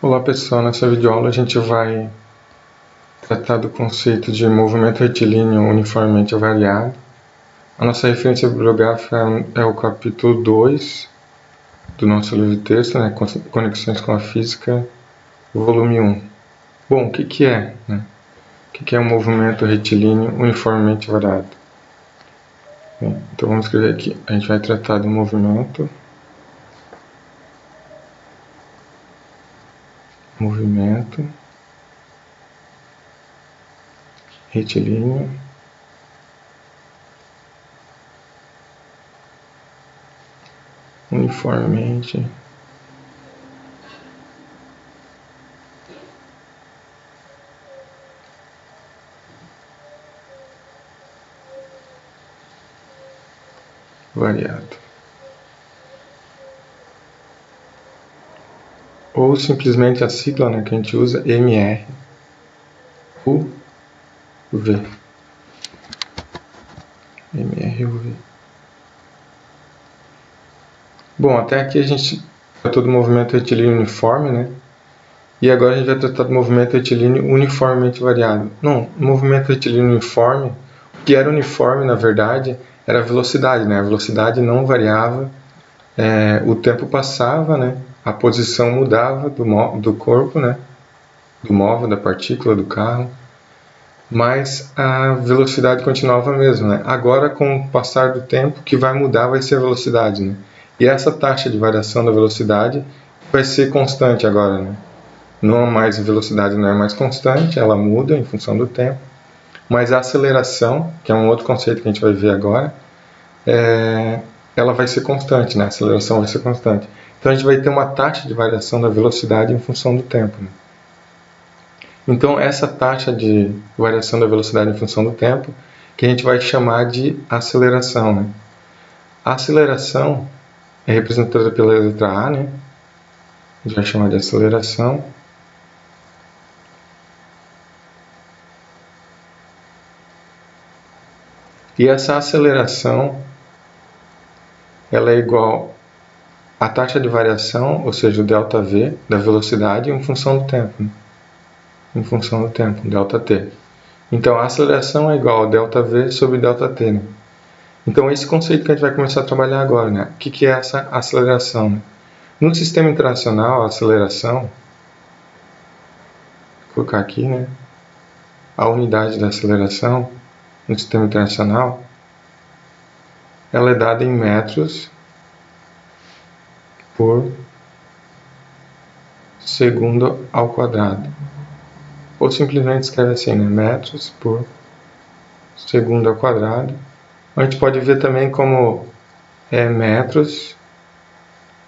Olá pessoal, nessa videoaula a gente vai tratar do conceito de movimento retilíneo uniformemente variado. A nossa referência bibliográfica é o capítulo 2 do nosso livro de texto, né, Conexões com a Física, volume 1. Bom, o que é? O que é um movimento retilíneo uniformemente variado? Bem, então vamos escrever aqui. A gente vai tratar do movimento retilíneo uniformemente variado. Ou simplesmente a sigla, né, que a gente usa, MRUV. MRUV. Bom, até aqui a gente tratou do movimento retilíneo uniforme, né? E agora a gente vai tratar do movimento retilíneo uniformemente variado. Não, o movimento retilíneo uniforme, o que era uniforme, na verdade, era a velocidade, né? A velocidade não variava, o tempo passava, né? A posição mudava do corpo, né? Do móvel, da partícula, do carro, mas a velocidade continuava a mesma, né? Agora, com o passar do tempo, o que vai mudar vai ser a velocidade, né? E essa taxa de variação da velocidade vai ser constante agora, né? Não mais, a velocidade não é mais constante, ela muda em função do tempo, mas a aceleração, que é um outro conceito que a gente vai ver agora, ela vai ser constante, né? A aceleração vai ser constante. Então a gente vai ter uma taxa de variação da velocidade em função do tempo, né? Então essa taxa de variação da velocidade em função do tempo, que a gente vai chamar de aceleração, né? A aceleração é representada pela letra A, né? A gente vai chamar de aceleração. E essa aceleração, ela é igual à taxa de variação, ou seja, o ΔV, da velocidade em função do tempo, né? Em função do tempo, ΔT. Então, a aceleração é igual a ΔV sobre ΔT, né? Então, esse conceito que a gente vai começar a trabalhar agora, né? O que é essa aceleração, né? No sistema internacional, a aceleração, vou colocar aqui, né? A unidade da aceleração no sistema internacional, ela é dada em metros por segundo ao quadrado. Ou simplesmente escreve assim, né? Metros por segundo ao quadrado. A gente pode ver também como metros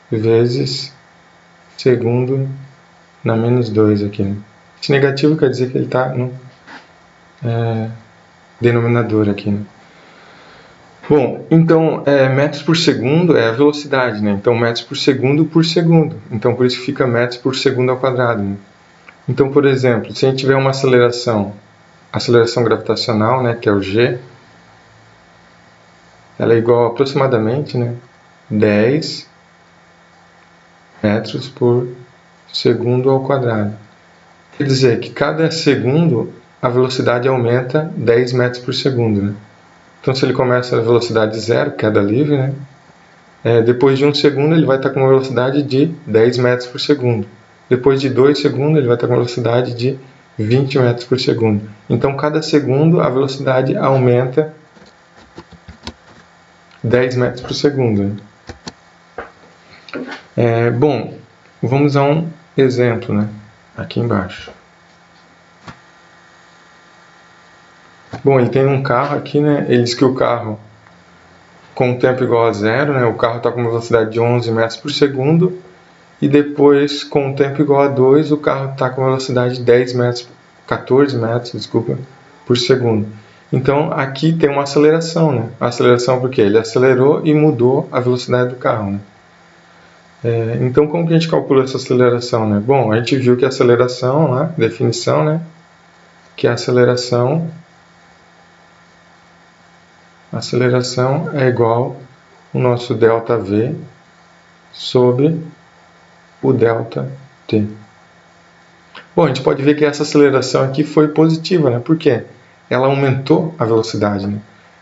vezes segundo na menos 2 aqui, né? Esse negativo quer dizer que ele está no denominador aqui, né? Bom, então metros por segundo é a velocidade, né? Então metros por segundo. Então por isso fica metros por segundo ao quadrado, né? Então, por exemplo, se a gente tiver uma aceleração gravitacional, né, que é o g, ela é igual a aproximadamente, né, 10 metros por segundo ao quadrado. Quer dizer que cada segundo a velocidade aumenta 10 metros por segundo, né? Então, se ele começa a velocidade zero, queda livre, né, depois de 1 segundo ele vai estar com uma velocidade de 10 metros por segundo. Depois de 2 segundos ele vai estar com uma velocidade de 20 metros por segundo. Então, cada segundo a velocidade aumenta 10 metros por segundo. Bom, vamos a um exemplo, né? Aqui embaixo. Bom, ele tem um carro aqui, né? Ele diz que o carro, com o tempo igual a zero, né? O carro está com uma velocidade de 11 metros por segundo. E depois, com o tempo igual a 2, o carro está com uma velocidade de 14 metros, por segundo. Então, aqui tem uma aceleração, né? A aceleração porque ele acelerou e mudou a velocidade do carro, né? Então, como que a gente calcula essa aceleração, né? Bom, a gente viu que a aceleração, né? Definição, né? Que a aceleração é igual ao nosso ΔV sobre o ΔT. Bom, a gente pode ver que essa aceleração aqui foi positiva, né? Por quê? Ela aumentou a velocidade, né?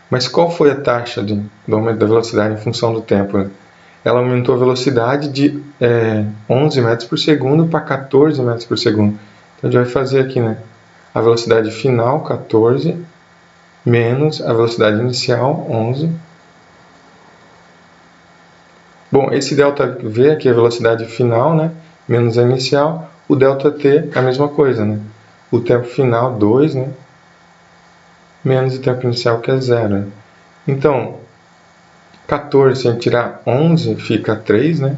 Mas qual foi a taxa do aumento da velocidade em função do tempo, né? Ela aumentou a velocidade de 11 metros por segundo para 14 metros por segundo. Então a gente vai fazer aqui, né? A velocidade final, 14, menos a velocidade inicial, 11. Bom, esse ΔV aqui é a velocidade final, né? Menos a inicial. O ΔT é a mesma coisa, né? O tempo final, 2, né? Menos o tempo inicial, que é 0. Né? Então, 14, se a gente tirar 11, fica 3, né?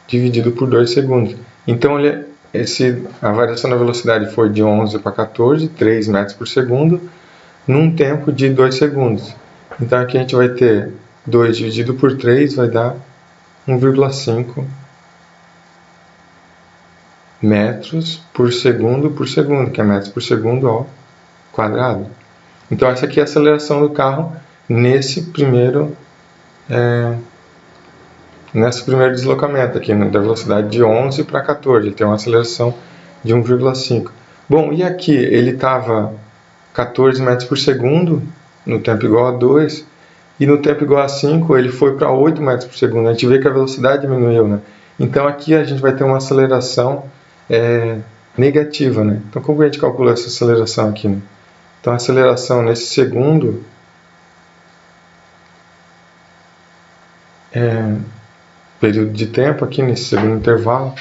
Dividido por 2 segundos. Então, a variação da velocidade foi de 11 para 14, 3 metros por segundo, num tempo de 2 segundos. Então, aqui a gente vai ter 2 dividido por 3, vai dar 1,5 metros por segundo, que é metros por segundo ao quadrado. Então, essa aqui é a aceleração do carro nesse primeiro deslocamento aqui, né, da velocidade de 11 para 14. Ele tem uma aceleração de 1,5. Bom, e aqui ele estava 14 metros por segundo no tempo igual a 2, e no tempo igual a 5 ele foi para 8 metros por segundo. A gente vê que a velocidade diminuiu, né? Então aqui a gente vai ter uma aceleração negativa, né? Então como a gente calcula essa aceleração aqui, né? Então a aceleração nesse segundo período de tempo aqui, nesse segundo intervalo,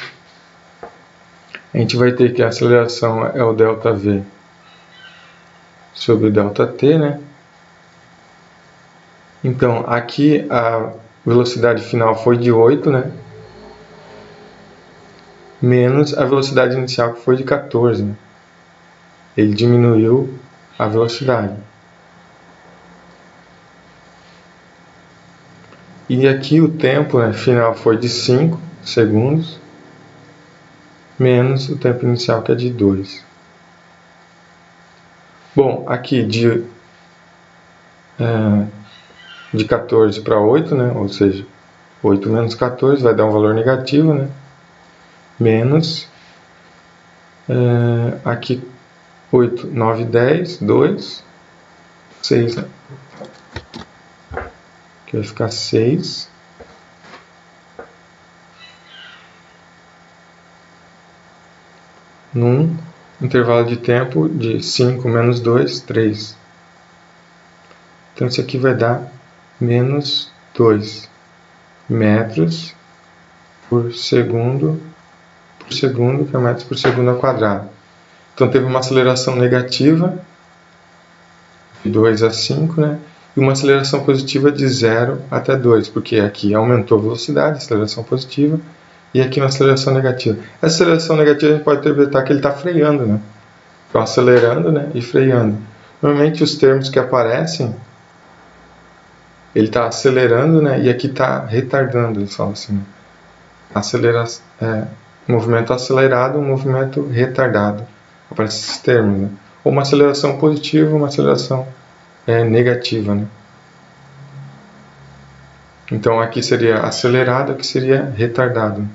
a gente vai ter que a aceleração é o ΔV sobre o ΔT, né? Então, aqui a velocidade final foi de 8, né? Menos a velocidade inicial, que foi de 14. Né? Ele diminuiu a velocidade. E aqui o tempo, né, final foi de 5 segundos, menos o tempo inicial, que é de 2. Bom, aqui de 14 para 8, né? Ou seja, 8 menos 14 vai dar um valor negativo, né? Menos, aqui 8, 9, 10, 2, 6, né? Aqui vai ficar 6. Num intervalo de tempo de 5 menos 2, 3. Então isso aqui vai dar menos 2 metros por segundo, que é metros por segundo ao quadrado. Então teve uma aceleração negativa de 2 a 5, né? E uma aceleração positiva de 0 até 2, porque aqui aumentou a velocidade, aceleração positiva, e aqui uma aceleração negativa. Essa aceleração negativa a gente pode interpretar que ele está freando, né? Então acelerando, né, e freando. Normalmente os termos que aparecem, ele está acelerando, né, e aqui está retardando, eles falam assim, movimento acelerado, movimento retardado. Aparecem esses termos, né? Ou uma aceleração positiva, uma aceleração negativa, né? Então aqui seria acelerado, aqui seria retardado.